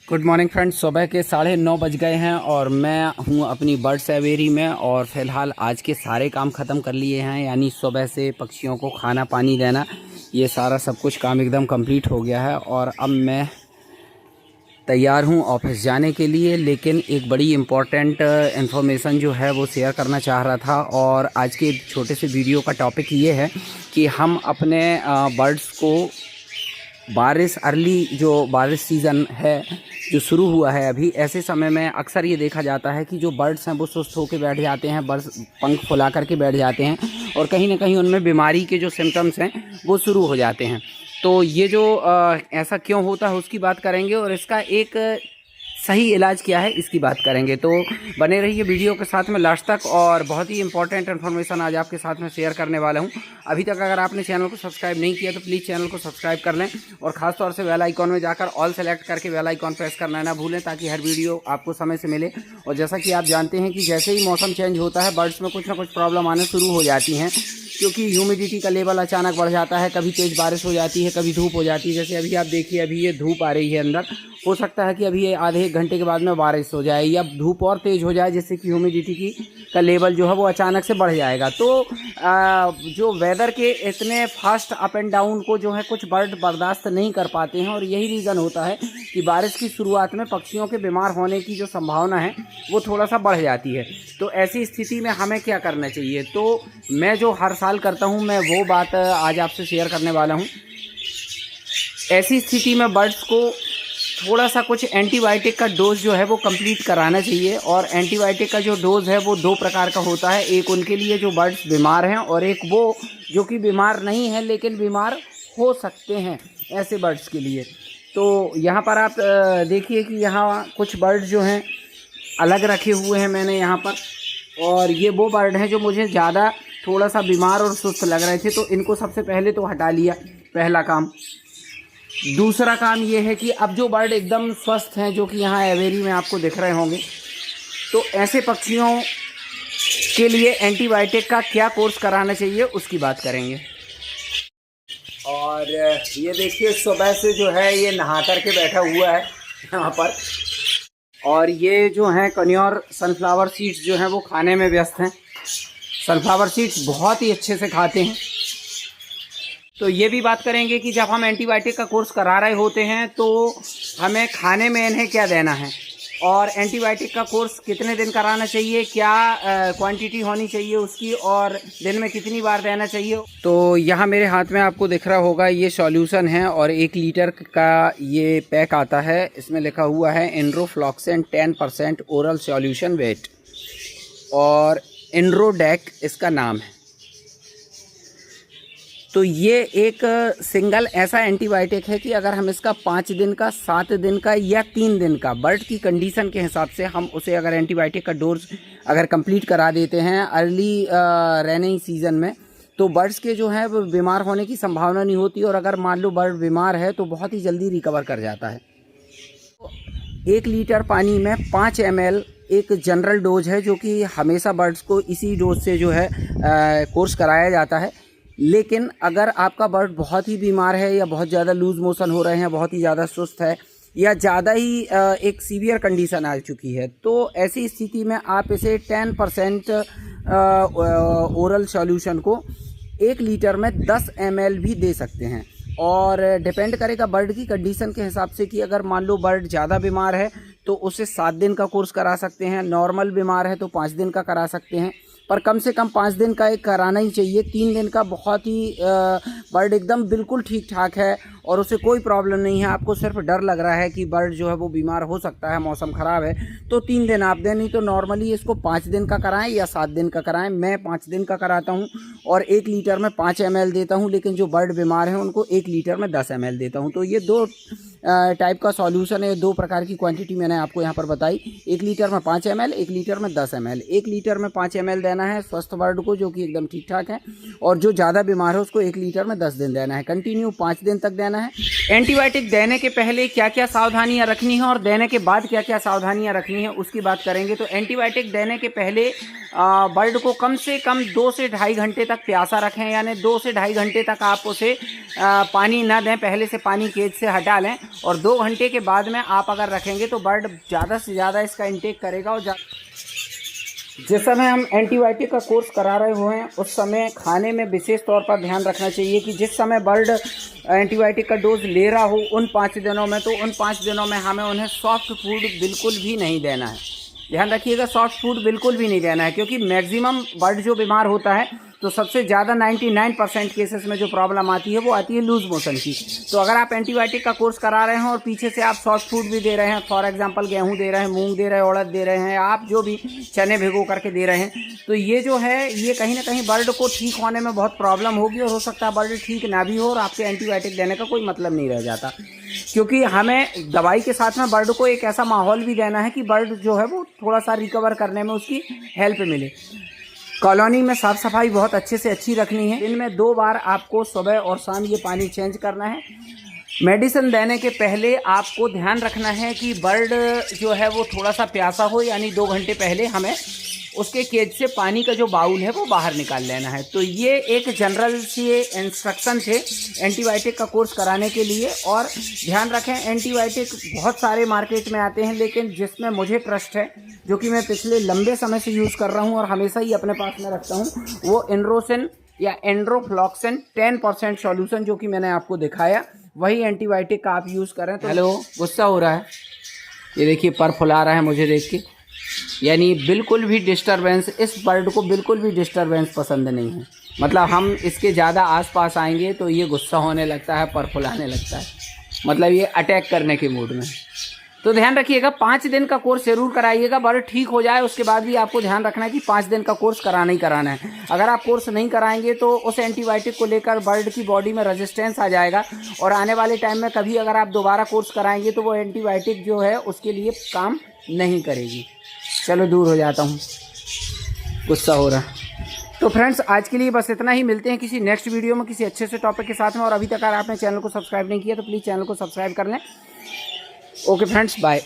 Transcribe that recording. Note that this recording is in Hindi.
Good morning friends. सुबह के 9:30 बज गए हैं और मैं हूं अपनी बर्ड्स एवेरी में और फ़िलहाल आज के सारे काम ख़त्म कर लिए हैं, यानी सुबह से पक्षियों को खाना पानी देना, ये सारा सब कुछ काम एकदम कंप्लीट हो गया है। और अब मैं तैयार हूं ऑफिस जाने के लिए। लेकिन एक बड़ी इम्पॉर्टेंट इन्फॉर्मेशन जो है वो शेयर करना चाह रहा था। और आज के छोटे से वीडियो का टॉपिक ये है कि हम अपने बर्ड्स को बारिश सीज़न है जो शुरू हुआ है अभी, ऐसे समय में अक्सर ये देखा जाता है कि जो बर्ड्स हैं वो सुस्त होकर बैठ जाते हैं, बर्ड्स पंख फुला करके बैठ जाते हैं और कहीं ना कहीं उनमें बीमारी के जो सिम्टम्स हैं वो शुरू हो जाते हैं। तो ये जो ऐसा क्यों होता है उसकी बात करेंगे और इसका एक सही इलाज क्या है इसकी बात करेंगे। तो बने रहिए वीडियो के साथ में लास्ट तक और बहुत ही इंपॉर्टेंट इन्फॉर्मेशन आज आपके साथ में शेयर करने वाला हूं। अभी तक अगर आपने चैनल को सब्सक्राइब नहीं किया तो प्लीज़ चैनल को सब्सक्राइब कर लें और ख़ास तौर से बेल आइकॉन में जाकर ऑल सेलेक्ट करके बेल आइकॉन प्रेस करना ना भूलें ताकि हर वीडियो आपको समय से मिले। और जैसा कि आप जानते हैं कि जैसे ही मौसम चेंज होता है बर्ड्स में कुछ ना कुछ प्रॉब्लम आने शुरू हो जाती हैं, क्योंकि ह्यूमिडिटी का लेवल अचानक बढ़ जाता है, कभी तेज़ बारिश हो जाती है, कभी धूप हो जाती है। जैसे अभी आप देखिए, अभी ये धूप आ रही है अंदर, हो सकता है कि अभी ये आधे एक घंटे के बाद में बारिश हो जाए या धूप और तेज़ हो जाए, जिससे कि ह्यूमिडिटी का लेवल जो है वो अचानक से बढ़ जाएगा। तो जो वेदर के इतने फास्ट अप एंड डाउन को जो है कुछ बर्ड बर्दाश्त नहीं कर पाते हैं और यही रीज़न होता है कि बारिश की शुरुआत में पक्षियों के बीमार होने की जो संभावना है वो थोड़ा सा बढ़ जाती है। तो ऐसी स्थिति में हमें क्या करना चाहिए, तो मैं जो हर साल करता हूँ मैं वो बात आज आपसे शेयर करने वाला हूँ। ऐसी स्थिति में बर्ड्स को थोड़ा सा कुछ एंटीबायोटिक का डोज जो है वो कंप्लीट कराना चाहिए। और एंटीबायोटिक का जो डोज है वो दो प्रकार का होता है, एक उनके लिए जो बर्ड्स बीमार हैं और एक वो जो कि बीमार नहीं है लेकिन बीमार हो सकते हैं, ऐसे बर्ड्स के लिए। तो यहाँ पर आप देखिए कि यहाँ कुछ बर्ड्स जो हैं अलग रखे हुए हैं मैंने यहाँ पर, और ये वो बर्ड हैं जो मुझे ज़्यादा थोड़ा सा बीमार और सुस्त लग रहे थे, तो इनको सबसे पहले तो हटा लिया, पहला काम। दूसरा काम ये है कि अब जो बर्ड एकदम स्वस्थ हैं, जो कि यहाँ एवेरी में आपको दिख रहे होंगे, तो ऐसे पक्षियों के लिए एंटीबायोटिक का क्या कोर्स कराना चाहिए उसकी बात करेंगे। और ये देखिए सुबह से जो है ये नहा करके बैठा हुआ है यहाँ पर, और ये जो हैं कन्योर सनफ्लावर सीड्स जो हैं वो खाने में व्यस्त हैं। सनफ्लावर सीड्स बहुत ही अच्छे से खाते हैं। तो ये भी बात करेंगे कि जब हम एंटीबायोटिक का कोर्स करा रहे होते हैं तो हमें खाने में इन्हें क्या देना है और एंटीबायोटिक का कोर्स कितने दिन कराना चाहिए, क्या क्वांटिटी होनी चाहिए उसकी, और दिन में कितनी बार देना चाहिए। तो यहाँ मेरे हाथ में आपको दिख रहा होगा ये सॉल्यूशन है और 1 लीटर का ये पैक आता है। इसमें लिखा हुआ है एनरोफ्लॉक्सेन 10% ओरल सॉल्यूशन वेट और एनरोडेक इसका नाम है। तो ये एक सिंगल ऐसा एंटीबायोटिक है कि अगर हम इसका 5 दिन का, 7 दिन का या 3 दिन का बर्ड की कंडीशन के हिसाब से हम उसे अगर एंटीबायोटिक का डोज अगर कंप्लीट करा देते हैं अर्ली रेनिंग सीजन में, तो बर्ड्स के जो है वो बीमार होने की संभावना नहीं होती। और अगर मान लो बर्ड बीमार है तो बहुत ही जल्दी रिकवर कर जाता है। 1 लीटर पानी में 5 ml एक जनरल डोज है जो कि हमेशा बर्ड्स को इसी डोज से जो है कोर्स कराया जाता है। लेकिन अगर आपका बर्ड बहुत ही बीमार है या बहुत ज़्यादा लूज़ मोशन हो रहे हैं, बहुत ही ज़्यादा सुस्त है या ज़्यादा ही एक सीवियर कंडीशन आ चुकी है, तो ऐसी स्थिति में आप इसे 10% ओरल सॉल्यूशन को 1 लीटर में 10 ml भी दे सकते हैं। और डिपेंड करेगा बर्ड की कंडीशन के हिसाब से कि अगर मान लो बर्ड ज़्यादा बीमार है तो उसे 7 दिन का कोर्स करा सकते हैं, नॉर्मल बीमार है तो 5 दिन का करा सकते हैं, पर कम से कम 5 दिन का एक कराना ही चाहिए। 3 दिन का बहुत ही बर्ड एकदम बिल्कुल ठीक ठाक है और उसे कोई प्रॉब्लम नहीं है, आपको सिर्फ डर लग रहा है कि बर्ड जो है वो बीमार हो सकता है, मौसम ख़राब है, तो 3 दिन आप दें। नहीं तो नॉर्मली इसको 5 दिन का कराएं या 7 दिन का कराएं। मैं 5 दिन का कराता हूं और 1 लीटर में 5 ml देता हूं, लेकिन जो बर्ड बीमार हैं उनको 1 लीटर में 10 ml देता हूं। तो ये 2 टाइप का सॉल्यूशन है, 2 प्रकार की क्वांटिटी मैंने आपको यहाँ पर बताई। 1 लीटर में 5 ml, 1 लीटर में 10 ml। 1 लीटर में 5 ml देना है स्वस्थ बर्ड को, जो कि एकदम ठीक ठाक है, और जो ज़्यादा बीमार है उसको 1 लीटर में 10 दिन देना है, कंटिन्यू 5 दिन तक देना है। एंटीबायोटिक देने के पहले क्या क्या सावधानियां रखनी है और देने के बाद क्या क्या सावधानियां रखनी है उसकी बात करेंगे। तो एंटीबायोटिक देने के पहले बर्ड को कम से कम 2 से ढाई घंटे तक प्यासा रखें, यानी 2 से ढाई घंटे तक आप उसे पानी ना दें, पहले से पानी केज से हटा लें, और 2 घंटे के बाद में आप अगर रखेंगे तो बर्ड ज़्यादा से ज़्यादा इसका इंटेक करेगा। और जिस समय हम एंटीबायोटिक का कोर्स करा रहे हुए हैं उस समय खाने में विशेष तौर पर ध्यान रखना चाहिए कि जिस समय बर्ड एंटीबायोटिक का डोज ले रहा हो उन 5 दिनों में, तो उन 5 दिनों में हमें उन्हें सॉफ्ट फूड बिल्कुल भी नहीं देना है। ध्यान रखिएगा, सॉफ्ट फूड बिल्कुल भी नहीं देना है, क्योंकि मैक्सिमम बर्ड जो बीमार होता है तो सबसे ज़्यादा 99% केसेस में जो प्रॉब्लम आती है वो आती है लूज मोशन की। तो अगर आप एंटीबायोटिक का कोर्स करा रहे हैं और पीछे से आप सॉफ्ट फूड भी दे रहे हैं, फॉर एग्जांपल गेहूं दे रहे हैं, मूंग दे रहे हैं, उड़द दे रहे हैं, आप जो भी चने भिगो करके दे रहे हैं, तो ये जो है ये कहीं ना कहीं बर्ड को ठीक होने में बहुत प्रॉब्लम होगी, और हो सकता है बर्ड ठीक ना भी हो और आपके एंटीबायोटिक देने का कोई मतलब नहीं रह जाता। क्योंकि हमें दवाई के साथ में बर्ड को एक ऐसा माहौल भी देना है कि बर्ड जो है वो थोड़ा सा रिकवर करने में उसकी हेल्प मिले। कॉलोनी में साफ़ सफाई बहुत अच्छे से अच्छी रखनी है। दिन में 2 बार आपको सुबह और शाम ये पानी चेंज करना है। मेडिसिन देने के पहले आपको ध्यान रखना है कि बर्ड जो है वो थोड़ा सा प्यासा हो, यानी 2 घंटे पहले हमें उसके केज से पानी का जो बाउल है वो बाहर निकाल लेना है। तो ये एक जनरल से इंस्ट्रक्शन थे एंटीबायोटिक का कोर्स कराने के लिए। और ध्यान रखें, एंटीबायोटिक बहुत सारे मार्केट में आते हैं, लेकिन जिसमें मुझे ट्रस्ट है, जो कि मैं पिछले लंबे समय से यूज़ कर रहा हूँ और हमेशा ही अपने पास में रखता हूँ, वो एंड्रोसिन या एंड्रोफ्लॉक्सिन 10% सॉल्यूशन, जो कि मैंने आपको दिखाया, वही एंटीबायोटिक का आप यूज़ करें। तो हेलो, गुस्सा हो रहा है, ये देखिए पर फुला रहा है मुझे देख के, यानी बिल्कुल भी डिस्टरबेंस, इस बर्ड को बिल्कुल भी डिस्टरबेंस पसंद नहीं है। मतलब हम इसके ज़्यादा आसपास आएंगे तो ये गुस्सा होने लगता है, पर फुलाने लगता है, मतलब ये अटैक करने के मूड में। तो ध्यान रखिएगा, 5 दिन का कोर्स जरूर कराइएगा। बर्ड ठीक हो जाए उसके बाद भी आपको ध्यान रखना है कि 5 दिन का कोर्स कराना ही कराना है। अगर आप कोर्स नहीं कराएंगे तो उस एंटीबायोटिक को लेकर बर्ड की बॉडी में रेजिस्टेंस आ जाएगा, और आने वाले टाइम में कभी अगर आप दोबारा कोर्स कराएंगे तो वो एंटीबायोटिक जो है उसके लिए काम नहीं करेगी। चलो दूर हो जाता हूँ, गुस्सा हो रहा। तो फ्रेंड्स, आज के लिए बस इतना ही। मिलते हैं किसी नेक्स्ट वीडियो में किसी अच्छे से टॉपिक के साथ में। और अभी तक अगर आपने चैनल को सब्सक्राइब नहीं किया तो प्लीज़ चैनल को सब्सक्राइब कर लें। Okay friends, bye.